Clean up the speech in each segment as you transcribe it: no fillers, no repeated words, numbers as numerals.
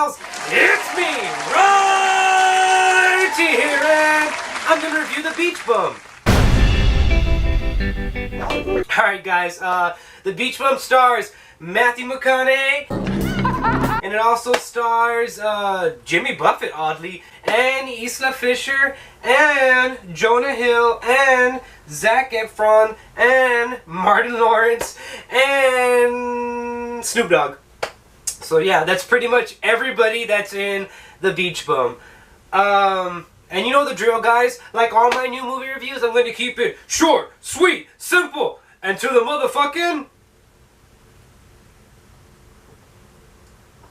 pals, it's me, Ryan.T here, and I'm gonna review The Beach Bum. Alright guys, The Beach Bum stars Matthew McConaughey, and it also stars Jimmy Buffett, oddly, and Isla Fisher, and Jonah Hill, and Zac Efron, and Martin Lawrence, and Snoop Dogg. So yeah, that's pretty much everybody that's in The Beach Bum. And you know the drill, guys. Like all my new movie reviews, I'm going to keep it short, sweet, simple, and to the motherfucking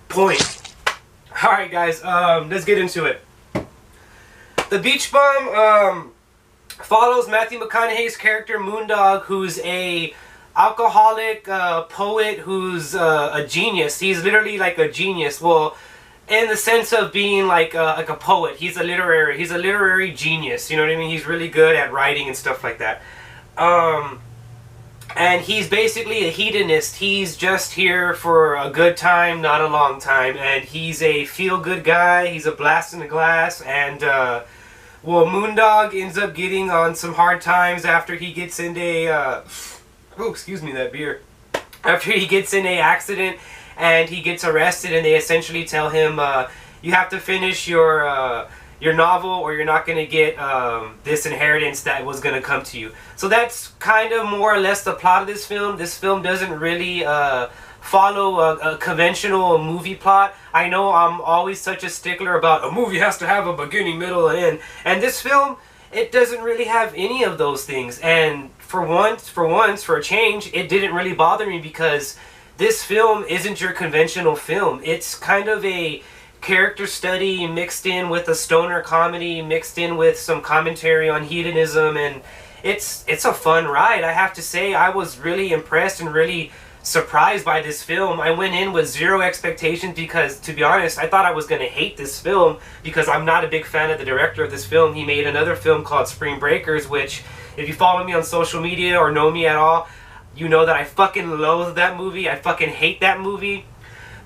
point. Alright guys, let's get into it. The Beach Bum follows Matthew McConaughey's character Moondog, who's a alcoholic poet who's a genius. He's literally like a genius. Well, in the sense of being like a poet. He's a literary genius. You know what I mean? He's really good at writing and stuff like that. And he's basically a hedonist. He's just here for a good time, not a long time. And he's a feel-good guy. He's a blast in the glass. And, well, Moondog ends up getting on some hard times after he gets into a, oh, excuse me, that beer. After he gets in a accident and he gets arrested, and they essentially tell him, you have to finish your novel or you're not going to get this inheritance that was going to come to you. So that's kind of more or less the plot of this film. This film doesn't really follow a conventional movie plot. I know I'm always such a stickler about a movie has to have a beginning, middle, and end. And this film, it doesn't really have any of those things. And for once, for a change, it didn't really bother me because this film isn't your conventional film. It's kind of a character study mixed in with a stoner comedy, mixed in with some commentary on hedonism, and it's a fun ride. I have to say, I was really impressed and really surprised by this film. I went in with zero expectations because, to be honest, I thought I was going to hate this film because I'm not a big fan of the director of this film. He made another film called Spring Breakers, which, if you follow me on social media or know me at all, you know that I fucking loathe that movie. I fucking hate that movie.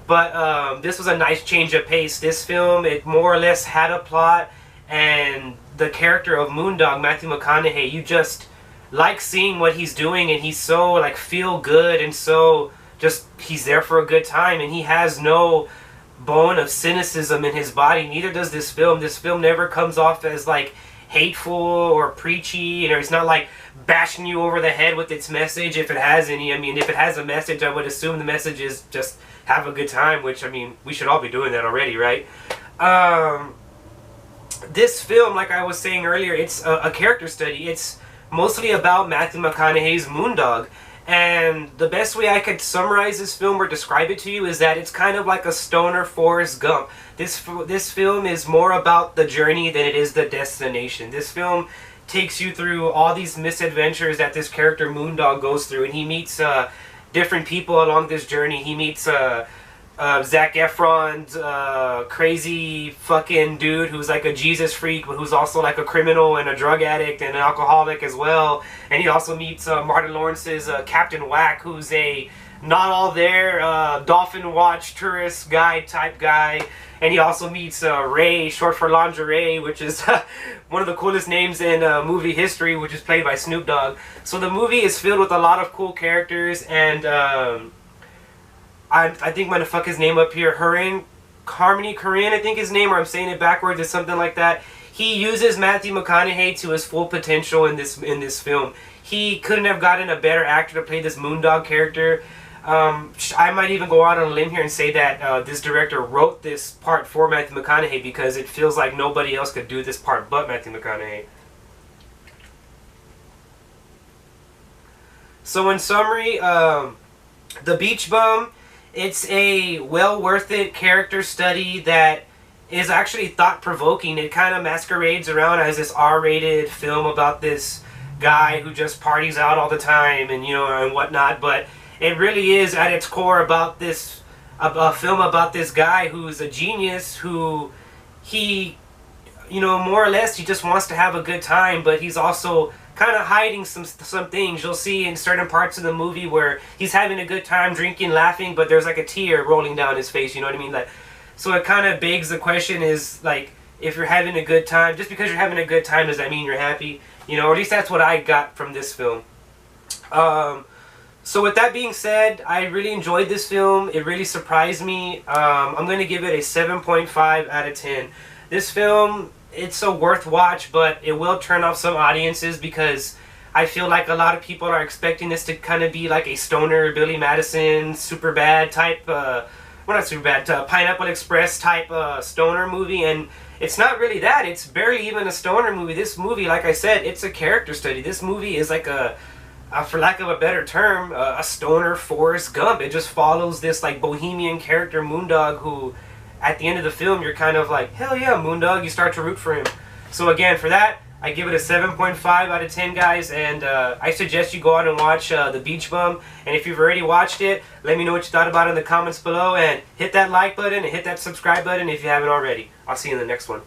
But this was a nice change of pace. This film, it more or less had a plot, and the character of Moondog, Matthew McConaughey, you just like seeing what he's doing, and he's so like feel good, and so just he's there for a good time, and he has no bone of cynicism in his body. Neither does this film. This film never comes off as like hateful or preachy. You know, it's not like bashing you over the head with its message, if it has any. I mean, if it has a message, I would assume the message is just have a good time, which, I mean, we should all be doing that already, right? This film, like I was saying earlier, it's a character study. It's mostly about Matthew McConaughey's Moondog. And the best way I could summarize this film or describe it to you is that it's kind of like a stoner Forrest Gump. This film is more about the journey than it is the destination. This film takes you through all these misadventures that this character Moondog goes through, and he meets different people along this journey. He meets Zac Efron's crazy fucking dude who's like a Jesus freak, but who's also like a criminal and a drug addict and an alcoholic as well. And he also meets Martin Lawrence's Captain Whack, who's a not all there dolphin watch tourist guide type guy. And he also meets Ray, short for lingerie, which is one of the coolest names in movie history, which is played by Snoop Dogg. So the movie is filled with a lot of cool characters, and I think I'm going to fuck his name up here. Harmony Korine, I think his name, or I'm saying it backwards, or something like that. He uses Matthew McConaughey to his full potential in this film. He couldn't have gotten a better actor to play this Moondog character. I might even go out on a limb here and say that this director wrote this part for Matthew McConaughey because it feels like nobody else could do this part but Matthew McConaughey. So in summary, The Beach Bum, it's a well worth it character study that is actually thought-provoking. It kind of masquerades around as this R-rated film about this guy who just parties out all the time and, you know, and whatnot, but it really is at its core about this, a film about this guy who's a genius, who he, you know, more or less he just wants to have a good time, but he's also kind of hiding some things. You'll see in certain parts of the movie where he's having a good time drinking, laughing, but there's like a tear rolling down his face, you know what I mean? Like, So it kind of begs the question is, like, if you're having a good time, just because you're having a good time, does that mean you're happy? You know, or at least that's what I got from this film. So with that being said, I really enjoyed this film. It really surprised me. I'm going to give it a 7.5 out of 10. This film, it's a worth watch, but it will turn off some audiences because I feel like a lot of people are expecting this to kind of be like a stoner Billy Madison, Superbad type, well, not Superbad, Pineapple Express type stoner movie, and it's not really that. It's barely even a stoner movie. This movie, like I said, it's a character study. This movie is like for lack of a better term, a stoner Forrest Gump. It just follows this like bohemian character, Moondog, who at the end of the film you're kind of like, hell yeah, Moondog, you start to root for him. So again, for that, I give it a 7.5 out of 10, guys, and I suggest you go out and watch The Beach Bum. And if you've already watched it, let me know what you thought about it in the comments below, and hit that like button and hit that subscribe button if you haven't already. I'll see you in the next one.